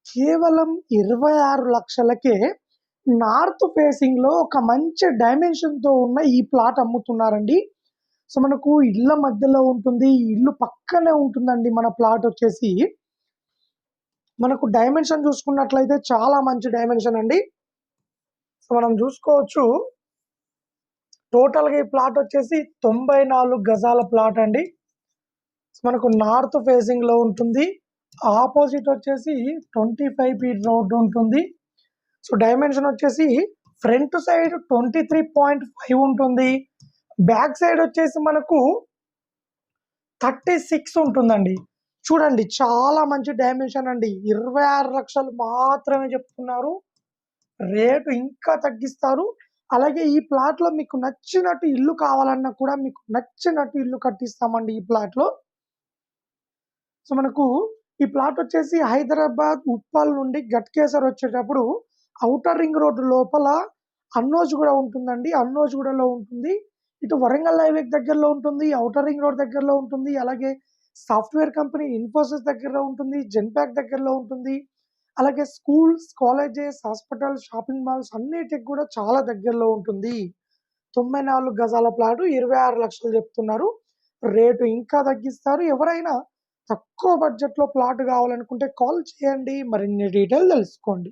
కేవలం 26,00,000కే నార్త్ ఫేసింగ్‌లో ఒక మంచి డైమెన్షన్‌తో ఉన్న ఈ ప్లాట్ అమ్ముతున్నారండి. సో, మనకు ఇళ్ళ మధ్యలో ఉంటుంది. ఇల్లు పక్కనే ఉంటుందండి మన ప్లాట్ వచ్చేసి. మనకు డైమెన్షన్ చూసుకున్నట్లయితే చాలా మంచి డైమెన్షన్ అండి. సో, మనం చూసుకోవచ్చు. టోటల్‌గా ఈ ప్లాట్ వచ్చేసి 94 గజాల ప్లాట్ అండి. మనకు నార్త్ ఫేసింగ్‌లో ఉంటుంది. ఆపోజిట్ వచ్చేసి 25 ఫీట్ రోడ్ ఉంటుంది. సో, డైమెన్షన్ వచ్చేసి ఫ్రంట్ సైడ్ 23.5 ఉంటుంది. బ్యాక్ సైడ్ వచ్చేసి మనకు 36 ఉంటుందండి. చూడండి చాలా మంచి డైమెన్షన్ అండి. 26,00,000 మాత్రమే చెప్తున్నారు. రేటు ఇంకా తగ్గిస్తారు. అలాగే ఈ ప్లాట్‌లో మీకు నచ్చినట్టు ఇల్లు కావాలన్నా కూడా మీకు నచ్చినట్టు ఇల్లు కట్టిస్తామండి ఈ ప్లాట్‌లో. సో, మనకు ఈ ప్లాట్ వచ్చేసి హైదరాబాద్, ఉప్పల్ నుండి గట్కేసర్ వచ్చేటప్పుడు ఔటర్ రింగ్ రోడ్ లోపల అన్నోజ్‌గూడ ఉంటుందండి. అన్నోజ్‌గూడలో ఉంటుంది. ఇటు వరంగల్ హైవేకి దగ్గరలో ఉంటుంది. ఔటర్ రింగ్ రోడ్ దగ్గరలో ఉంటుంది. అలాగే సాఫ్ట్‌వేర్ కంపెనీ ఇన్ఫోసిస్ దగ్గరలో ఉంటుంది. జెన్‌పాక్ట్ దగ్గరలో ఉంటుంది. అలాగే schools, colleges, hospitals, shopping malls అన్నిటికి కూడా చాలా దగ్గరలో ఉంటుంది. 94 గజాల ప్లాటు 26,00,000 చెప్తున్నారు. రేటు ఇంకా తగ్గిస్తారు. ఎవరైనా తక్కువ బడ్జెట్‌లో ప్లాట్ కావాలనుకుంటే కాల్ చేయండి. మరిన్ని డీటెయిల్ తెలుసుకోండి.